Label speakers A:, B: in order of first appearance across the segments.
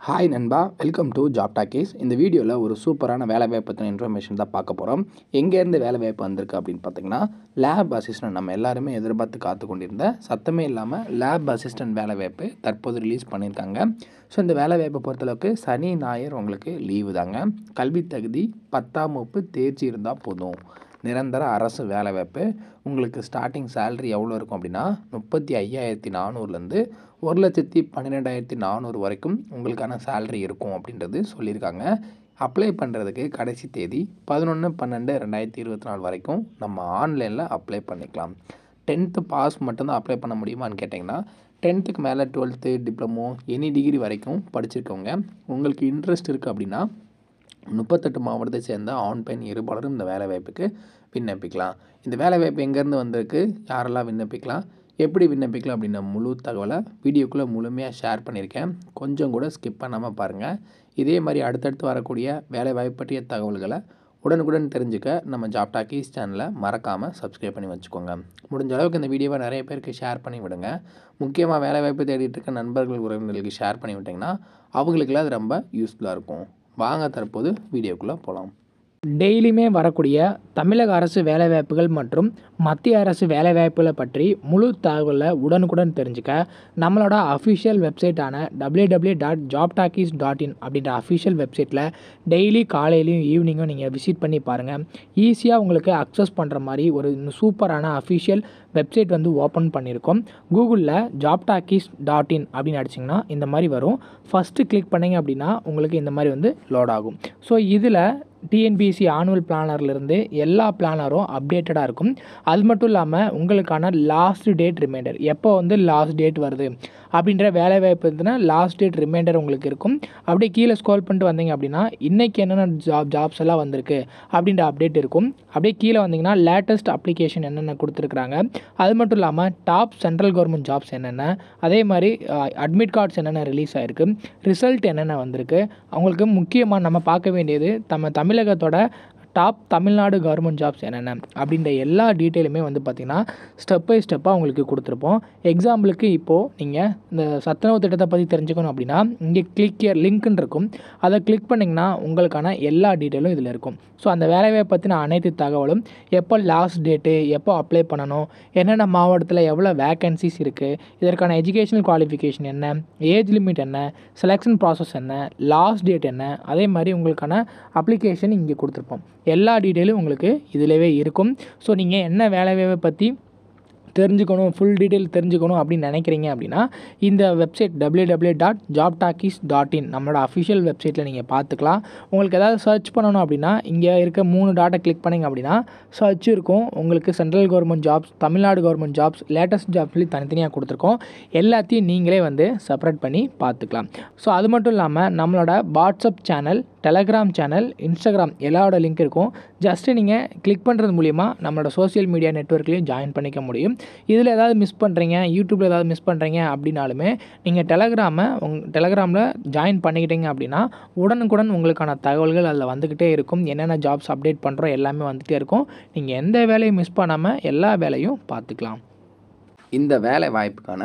A: Hi நண்பா, welcome to job talkies. இந்த வீடியோவில் ஒரு சூப்பரான வேலைவாய்ப்பு பற்றின இன்ஃபர்மேஷன் தான் பார்க்க போகிறோம். எங்கேருந்து வேலைவாய்ப்பு வந்திருக்கு அப்படின்னு பார்த்தீங்கன்னா, லேப் அசிஸ்டன்ட் நம்ம எல்லாருமே எதிர்பார்த்து காத்து கொண்டிருந்த சத்தமே இல்லாமல் லேப் அசிஸ்டன்ட் வேலைவாய்ப்பு தற்போது ரிலீஸ் பண்ணியிருக்காங்க. ஸோ இந்த வேலைவாய்ப்பை பொறுத்தளவுக்கு சனி ஞாயிறு உங்களுக்கு லீவு தாங்க. கல்வி தகுதி 10ஆம் வகுப்பு தேர்ச்சி இருந்தால் போதும். நிரந்தர அரசு வேலைவாய்ப்பு. உங்களுக்கு ஸ்டார்டிங் சேலரி எவ்வளோ இருக்கும் அப்படின்னா 35,400லேருந்து 1,12,400 வரைக்கும் உங்களுக்கான சேலரி இருக்கும் அப்படின்றது சொல்லியிருக்காங்க. அப்ளை பண்ணுறதுக்கு கடைசி தேதி 11/12/2024 வரைக்கும் நம்ம ஆன்லைனில் அப்ளை பண்ணிக்கலாம். 10th பாஸ் மட்டும்தான் அப்ளை பண்ண முடியுமான்னு கேட்டிங்கன்னா, 10th மேலே 12th டிப்ளமோ எனி டிகிரி வரைக்கும் படிச்சிருக்கவங்க உங்களுக்கு இன்ட்ரெஸ்ட் இருக்குது அப்படின்னா 38 மாவட்டத்தை சேர்ந்த ஆண் பெண் இருபாலரும் இந்த வேலைவாய்ப்புக்கு விண்ணப்பிக்கலாம். இந்த வேலைவாய்ப்பு எங்கேருந்து வந்திருக்கு, யாரெல்லாம் விண்ணப்பிக்கலாம், எப்படி விண்ணப்பிக்கலாம் அப்படின்ற முழு தகவலை வீடியோக்குள்ளே முழுமையாக ஷேர் பண்ணியிருக்கேன். கொஞ்சம் கூட ஸ்கிப் பண்ணாமல் பாருங்கள். இதே மாதிரி அடுத்தடுத்து வரக்கூடிய வேலைவாய்ப்பு பற்றிய தகவல்களை உடனுக்குடன் தெரிஞ்சுக்க நம்ம ஜாப் டாக்கீஸ் சேனலை மறக்காமல் சப்ஸ்கிரைப் பண்ணி வச்சுக்கோங்க. முடிஞ்ச அளவுக்கு இந்த வீடியோவை நிறைய பேருக்கு ஷேர் பண்ணி விடுங்க. முக்கியமாக வேலைவாய்ப்பு தேடிட்டு இருக்க நண்பர்கள் உறவினர்களுக்கு ஷேர் பண்ணி விட்டிங்கன்னா அவங்களுக்குலாம் அது ரொம்ப யூஸ்ஃபுல்லாக இருக்கும். வாங்க தற்போது வீடியோக்குள்ளே போகலாம்.
B: டெய்லியுமே வரக்கூடிய தமிழக அரசு வேலைவாய்ப்புகள் மற்றும் மத்திய அரசு வேலைவாய்ப்புகளை பற்றி முழு தகவலை உடனுக்குடன் தெரிஞ்சுக்க நம்மளோட அஃபிஷியல் வெப்சைட்டான www.jobtalkies.in அப்படின்ற அஃபிஷியல் வெப்சைட்டில் டெய்லி காலையிலையும் ஈவினிங்கும் நீங்கள் விசிட் பண்ணி பாருங்கள். ஈஸியாக உங்களுக்கு அக்சஸ் பண்ணுற மாதிரி ஒரு சூப்பரான அஃபிஷியல் வெப்சைட் ஓப்பன் பண்ணியிருக்கோம். கூகுளில் jobtalkies.in அப்படின்னு அடிச்சிங்கன்னா இந்த மாதிரி வரும். ஃபஸ்ட்டு கிளிக் பண்ணிங்க அப்படின்னா உங்களுக்கு இந்த மாதிரி லோட் ஆகும். ஸோ இதில் டிஎன்பிஎஸ்சி ஆனுவல் பிளானர்லேருந்து எல்லா பிளானரும் அப்டேட்டடாக இருக்கும். அது மட்டும் இல்லாமல் உங்களுக்கான லாஸ்ட் டேட் ரிமைண்டர் எப்போ லாஸ்ட் டேட் வருது அப்படின்ற வேலைவாய்ப்பு இருந்துன்னா லாஸ்ட் டேட் ரிமைண்டர் உங்களுக்கு இருக்கும். அப்படியே கீழே ஸ்க்ரோல் பண்ணிட்டு வந்தீங்க அப்படின்னா இன்றைக்கி என்னென்ன ஜாப்ஸ் எல்லாம் வந்திருக்கு அப்படின்ற அப்டேட் இருக்கும். அப்படியே கீழே வந்தீங்கன்னா லேட்டஸ்ட் அப்ளிகேஷன் என்னென்ன கொடுத்துருக்குறாங்க, அது மட்டும் இல்லாமல் டாப் சென்ட்ரல் கவர்மெண்ட் ஜாப்ஸ் என்னென்ன, அதே மாதிரி அட்மிட் கார்ட்ஸ் என்னென்ன ரிலீஸ் ஆகிருக்கு, ரிசல்ட் என்னென்ன வந்திருக்கு. அவங்களுக்கு முக்கியமாக நம்ம பார்க்க வேண்டியது தமிழகத்தோட டாப் தமிழ்நாடு கவர்மெண்ட் ஜாப்ஸ் என்னென்ன அப்படின்ற எல்லா டீட்டெயிலுமே பார்த்திங்கன்னா ஸ்டெப் பை ஸ்டெப்பாக உங்களுக்கு கொடுத்துருப்போம். எக்ஸாம்பிளுக்கு இப்போது நீங்கள் இந்த சத்துணவு திட்டத்தை பற்றி தெரிஞ்சுக்கணும் அப்படின்னா இங்கே கிளிக் லிங்க்னு இருக்கும். அதை கிளிக் பண்ணிங்கன்னா உங்களுக்கான எல்லா டீட்டெயிலும் இதில் இருக்கும். ஸோ அந்த வேலைவாய்ப்பை பற்றின அனைத்து தகவலும், எப்போ லாஸ்ட் டேட்டு, எப்போ அப்ளை பண்ணணும், என்னென்ன மாவட்டத்தில் எவ்வளோ வேக்கன்சிஸ் இருக்குது, இதற்கான எஜுகேஷனல் குவாலிஃபிகேஷன் என்ன, ஏஜ் லிமிட் என்ன, செலெக்ஷன் ப்ராசஸ் என்ன, லாஸ்ட் டேட் என்ன, அதே மாதிரி உங்களுக்கான அப்ளிகேஷன் இங்கே கொடுத்துருப்போம். எல்லா டீட்டெயிலும் உங்களுக்கு இதிலவே இருக்கும். ஸோ நீங்கள் என்ன வேலைவாய்ப்பை பற்றி தெரிஞ்சுக்கணும், ஃபுல் டீட்டெயில் தெரிஞ்சுக்கணும் அப்படின்னு நினைக்கிறீங்க அப்படின்னா இந்த வெப்சைட் www.jobtalkies.in நம்மளோட அஃபிஷியல் வெப்சைட்டில் நீங்கள் பார்த்துக்கலாம். உங்களுக்கு ஏதாவது சர்ச் பண்ணணும் அப்படின்னா இங்கே இருக்க 3 டாட்டை கிளிக் பண்ணிங்க அப்படின்னா சர்ச் இருக்கும். உங்களுக்கு central government jobs, Tamil Nadu government jobs, latest jobs சொல்லி தனித்தனியாக கொடுத்துருக்கோம். எல்லாத்தையும் நீங்களே செப்பரேட் பண்ணி பார்த்துக்கலாம். ஸோ அது மட்டும் இல்லாமல் நம்மளோட WhatsApp channel, Telegram channel, Instagram எல்லாரோட லிங்க் இருக்கும். ஜஸ்ட்டு நீங்கள் கிளிக் பண்ணுறது மூலிமா நம்மளோட சோஷியல் மீடியா நெட்வொர்க்லேயும் ஜாயின் பண்ணிக்க முடியும். இதில் ஏதாவது மிஸ் பண்ணுறீங்க, யூடியூப்பில் ஏதாவது மிஸ் பண்ணுறீங்க அப்படின்னாலுமே நீங்கள் டெலகிராமில் ஜாயின் பண்ணிக்கிட்டீங்க அப்படின்னா உடனுக்குடன் உங்களுக்கான தகவல்கள் அதில் வந்துக்கிட்டே இருக்கும். என்னென்ன ஜாப்ஸ் அப்டேட் பண்ணுறோம் எல்லாமே வந்துகிட்டே இருக்கும். நீங்கள் எந்த வேலையும் மிஸ் பண்ணாமல் எல்லா வேலையும் பார்த்துக்கலாம்.
A: இந்த வேலை வாய்ப்புக்கான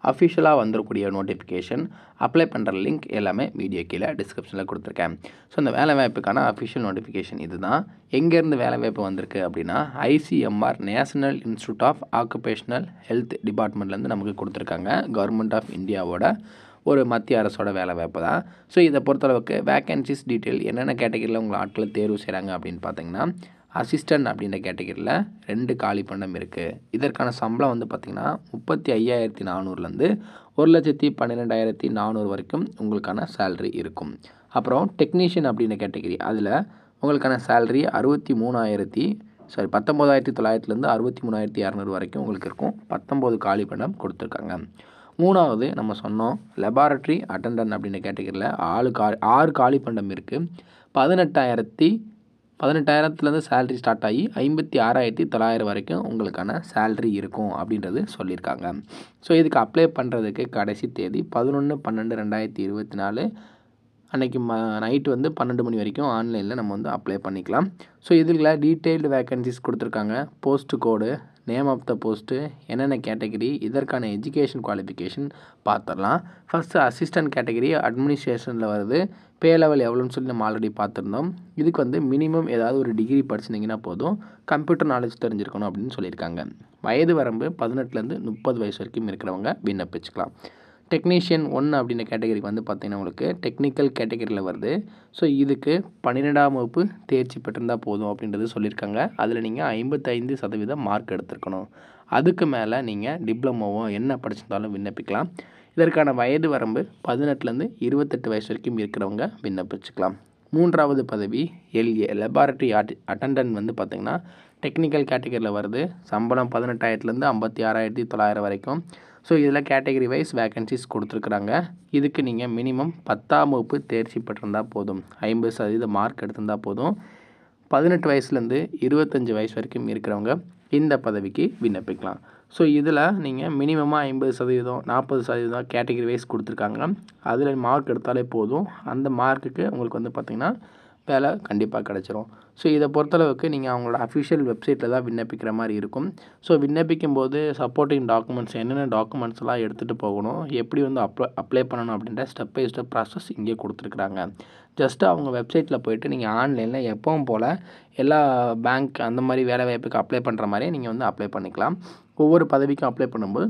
A: அஃபிஷியலாக வந்துடக்கூடிய நோட்டிஃபிகேஷன், அப்ளை பண்ணுற லிங்க் எல்லாமே வீடியோ கீழே டிஸ்கிரிப்ஷனில் கொடுத்துருக்கேன். ஸோ இந்த வேலை வாய்ப்புக்கான அஃபிஷியல் நோட்டிஃபிகேஷன் இது தான். எங்கேருந்து வேலை வாய்ப்பு வந்திருக்கு அப்படின்னா ICMR national institute of occupational health டிபார்ட்மெண்ட்லேருந்து நமக்கு கொடுத்துருக்காங்க. கவர்மெண்ட் ஆஃப் இந்தியாவோட ஒரு மத்திய அரசோட வேலை வாய்ப்பு தான். ஸோ இதை பொறுத்தளவுக்கு வேக்கன்சிஸ் டீட்டெயில் என்னென்ன கேட்டகரியில் உங்களை ஆட்களை தேர்வு செய்கிறாங்க அப்படின்னு பார்த்தீங்கன்னா, அசிஸ்டன்ட் அப்படின்ற கேட்டகரியில் 2 காலி பண்டம் இருக்குது. இதற்கான சம்பளம் பார்த்திங்கன்னா 35,400லேருந்து 1,12,400 வரைக்கும் உங்களுக்கான சேல்ரி இருக்கும். அப்புறம் டெக்னீஷியன் அப்படின்ற கேட்டகரி, அதில் உங்களுக்கான சேல்ரி 19,900லேருந்து 63,200 வரைக்கும் உங்களுக்கு இருக்கும். 19 காலி பண்டம் கொடுத்துருக்காங்க. 3வது நம்ம சொன்னோம் லெபார்ட்ரி அட்டெண்டன்ட் அப்படின்ற கேட்டகரியில் 6 காலி பண்டம் இருக்குது. 18,000லேருந்து சேல்ரி ஸ்டார்ட் ஆகி 56,900 வரைக்கும் உங்களுக்கான சேல்ரி இருக்கும் அப்படின்றது சொல்லியிருக்காங்க. ஸோ இதுக்கு அப்ளை பண்ணுறதுக்கு கடைசி தேதி 11/12/2024 அன்றைக்கி நைட்டு 12 மணி வரைக்கும் ஆன்லைனில் நம்ம அப்ளை பண்ணிக்கலாம். ஸோ இதில் டீட்டெயில்டு வேக்கன்சிஸ் கொடுத்துருக்காங்க. Post code, name of the post, என்னென்ன கேட்டகரி, இதற்கான எஜுகேஷன் குவாலிஃபிகேஷன் பார்த்துடலாம். ஃபஸ்ட்டு அசிஸ்டன்ட் கேட்டகரி அட்மினிஸ்ட்ரேஷனில் வருது. பே லெவல் எவ்வளோன்னு சொல்லி நம்ம ஆல்ரெடி பார்த்துருந்தோம். இதுக்கு வந்து மினிமம் ஏதாவது ஒரு டிகிரி படிச்சிருந்தீங்கன்னா போதும், கம்ப்யூட்டர் நாலேஜ் தெரிஞ்சிருக்கணும் அப்படின்னு சொல்லியிருக்காங்க. வயது வரம்பு 18லேருந்து 30 வயசு வரைக்கும் இருக்கிறவங்க விண்ணப்பிச்சுக்கலாம். டெக்னீஷியன் 1 அப்படின்ற கேட்டகரிக்கு வந்து பார்த்திங்கன்னா உங்களுக்கு டெக்னிக்கல் கேட்டகரியில் வருது. ஸோ இதுக்கு 12ஆம் வகுப்பு தேர்ச்சி பெற்றிருந்தால் போதும் அப்படின்றது சொல்லியிருக்காங்க. அதில் நீங்கள் 55% மார்க் எடுத்திருக்கணும். அதுக்கு மேலே நீங்கள் டிப்ளமோவோ என்ன படிச்சிருந்தாலும் விண்ணப்பிக்கலாம். இதற்கான வயது வரம்பு 18லேருந்து 28 வயசு வரைக்கும் இருக்கிறவங்க விண்ணப்பிச்சுக்கலாம். 3வது பதவி எல்ஏ லெபார்ட்டரி அட்டெண்டன்ட் வந்து பார்த்திங்கன்னா டெக்னிக்கல் கேட்டகரியில் வருது. சம்பளம் 18,000லேருந்து 56,900 வரைக்கும். ஸோ இதில் கேட்டகரி வைஸ் வேக்கன்சிஸ் கொடுத்துருக்குறாங்க. இதுக்கு நீங்கள் மினிமம் 10ஆம் வகுப்பு தேர்ச்சி பெற்றிருந்தால் போதும், 50% மார்க் எடுத்திருந்தால் போதும். 18 வயசுலேருந்து 25 வயசு வரைக்கும் இருக்கிறவங்க இந்த பதவிக்கு விண்ணப்பிக்கலாம். ஸோ இதில் நீங்கள் மினிமமாக 50%, 40% கேட்டகரி வைஸ் கொடுத்துருக்காங்க. அதில் மார்க் எடுத்தாலே போதும். அந்த மார்க்குக்கு உங்களுக்கு வந்து பார்த்திங்கன்னா வேலை கண்டிப்பாக கிடச்சிரும். ஸோ இதை பொறுத்தளவுக்கு நீங்கள் அவங்களோட அஃபிஷியல் வெப்சைட்டில் தான் விண்ணப்பிக்கிற மாதிரி இருக்கும். ஸோ விண்ணப்பிக்கும் போது சப்போர்ட்டிங் டாக்குமெண்ட்ஸ் என்னென்ன டாக்குமெண்ட்ஸ்லாம் எடுத்துகிட்டு போகணும், எப்படி வந்து அப்ளை பண்ணணும் அப்படின்ற ஸ்டெப் பை ஸ்டெப் ப்ராசஸ் இங்கே கொடுத்துருக்குறாங்க. ஜஸ்ட்டு அவங்க வெப்சைட்டில் போய்ட்டு நீங்கள் ஆன்லைனில் எப்பவும் போல் எல்லா பேங்க் அந்த மாதிரி வேலை வாய்ப்புக்கு அப்ளை பண்ணுற மாதிரியே நீங்கள் வந்து அப்ளை பண்ணிக்கலாம். ஒவ்வொரு பதவிக்கும் அப்ளை பண்ணும்போது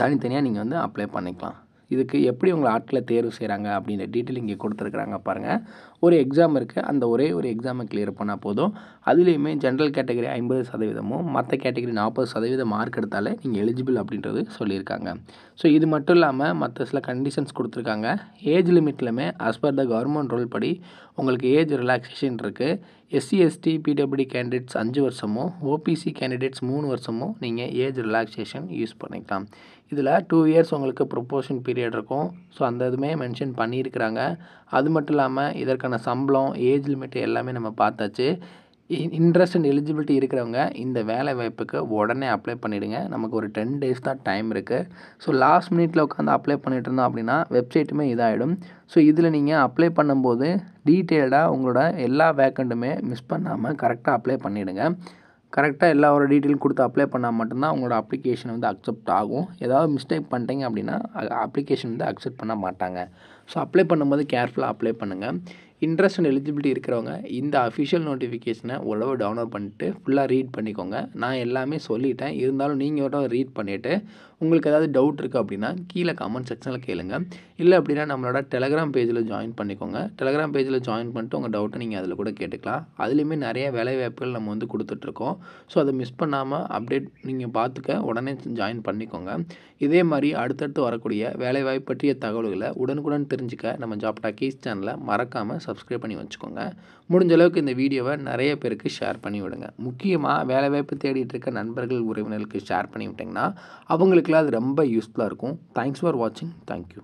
A: தனித்தனியாக நீங்கள் வந்து அப்ளை பண்ணிக்கலாம். இதுக்கு எப்படி உங்களை ஆட்களை தேர்வு செய்கிறாங்க அப்படின்ற டீட்டெயில் இங்கே கொடுத்துருக்குறாங்க பாருங்கள். ஒரு எக்ஸாம் இருக்குது, அந்த ஒரே ஒரு எக்ஸாமை கிளியர் பண்ணால் போதும். அதுலேயுமே ஜென்ரல் கேட்டகரி 50%, மற்ற கேட்டகரி 40% மார்க் எடுத்தாலே நீங்கள் எலிஜிபிள் அப்படின்றது சொல்லியிருக்காங்க. ஸோ இது மட்டும் இல்லாமல் மற்ற சில கண்டிஷன்ஸ் கொடுத்துருக்காங்க. ஏஜ் லிமிட்லையுமே as per the government rule படி உங்களுக்கு ஏஜ் ரிலாக்ஸேஷன் இருக்குது. எஸ்சி எஸ்டி பிடபிள்யூடி கேண்டிடேட்ஸ் 5 வருஷமும், ஓபிசி கேண்டிடேட்ஸ் 3 வருஷமும் நீங்கள் ஏஜ் ரிலாக்ஸேஷன் யூஸ் பண்ணிக்கலாம். இதில் 2 இயர்ஸ் உங்களுக்கு ப்ரொபோஷன் பீரியட் இருக்கும். ஸோ அந்த இதுவுமே மென்ஷன் பண்ணியிருக்கிறாங்க. அது மட்டும் இல்லாமல் இதற்கான சம்பளம், ஏஜ் லிமிட் எல்லாமே நம்ம பார்த்தாச்சு. இன்ட்ரெஸ்ட் அண்ட் எலிஜிபிலிட்டி இருக்கிறவங்க இந்த வேலை வாய்ப்புக்கு உடனே அப்ளை பண்ணிவிடுங்க. நமக்கு ஒரு 10 டேஸ் தான் டைம் இருக்குது. ஸோ லாஸ்ட் மினிட்ல உட்காந்து அப்ளை பண்ணிட்டு இருந்தோம் அப்படின்னா வெப்சைட்டுமே இதாகிடும். ஸோ இதில் நீங்கள் அப்ளை பண்ணும்போது டீட்டெயில்டாக உங்களோட எல்லா வேக்கண்ட்டுமே மிஸ் பண்ணாமல் கரெக்டாக அப்ளை பண்ணிவிடுங்க. கரெக்டாக எல்லாரோட டீட்டெயிலும் கொடுத்து அப்ளை பண்ணால் மட்டும்தான் உங்களோட அப்ளிகேஷன் வந்து அக்செப்ட் ஆகும். ஏதாவது மிஸ்டேக் பண்ணிட்டீங்க அப்படின்னா அப்ளிகேஷன் வந்து அக்செப்ட் பண்ண மாட்டாங்க. ஸோ அப்ளை பண்ணும்போது கேர்ஃபுல்லாக அப்ளை பண்ணுங்கள். இன்ட்ரெஸ்ட் அண்ட் எலிஜிபிலிட்டி இருக்கிறவங்க இந்த அஃபிஷியல் நோட்டிஃபிகேஷனை ஓரளவு டவுன்லோட் பண்ணிட்டு ஃபுல்லாக ரீட் பண்ணிக்கோங்க. நான் எல்லாமே சொல்லிட்டேன், இருந்தாலும் நீங்கள் ரீட் பண்ணிவிட்டு உங்களுக்கு ஏதாவது டவுட் இருக்குது அப்படின்னா கீழே கமெண்ட் செக்ஷனில் கேளுங்க. இல்லை அப்படின்னா நம்மளோட டெலகிராம் பேஜில் ஜாயின் பண்ணிக்கோங்க. டெலகிராம் பேஜில் ஜாயின் பண்ணிட்டு உங்கள் டவுட்டை நீங்கள் அதில் கூட கேட்டுக்கலாம். அதுலேயுமே நிறைய வேலைவாய்ப்புகள் நம்ம வந்து கொடுத்துட்ருக்கோம். ஸோ அதை மிஸ் பண்ணாமல் அப்டேட் நீங்கள் பார்த்துக்க உடனே ஜாயின் பண்ணிக்கோங்க. இதே மாதிரி அடுத்தடுத்து வரக்கூடிய வேலைவாய்ப்பு பற்றிய தகவல்களை உடனுக்குடன் தெரிஞ்சுக்க நம்ம ஜாப் டாக்கீஸ் சேனலை மறக்காமல் சப்ஸ்கிரைப் பண்ணி வச்சுக்கோங்க. முடிஞ்ச அளவுக்கு இந்த வீடியோவை நிறைய பேருக்கு ஷேர் பண்ணி விடுங்க. முக்கியமாக வேலைவாய்ப்பு தேடிட்டு இருக்க நண்பர்கள், உறவினர்களுக்கு ஷேர் பண்ணி விட்டிங்கன்னா அவங்களுக்குலாம் அது ரொம்ப யூஸ்ஃபுல்லாக இருக்கும். தேங்க்ஸ் ஃபார் வாட்சிங். தேங்க்யூ.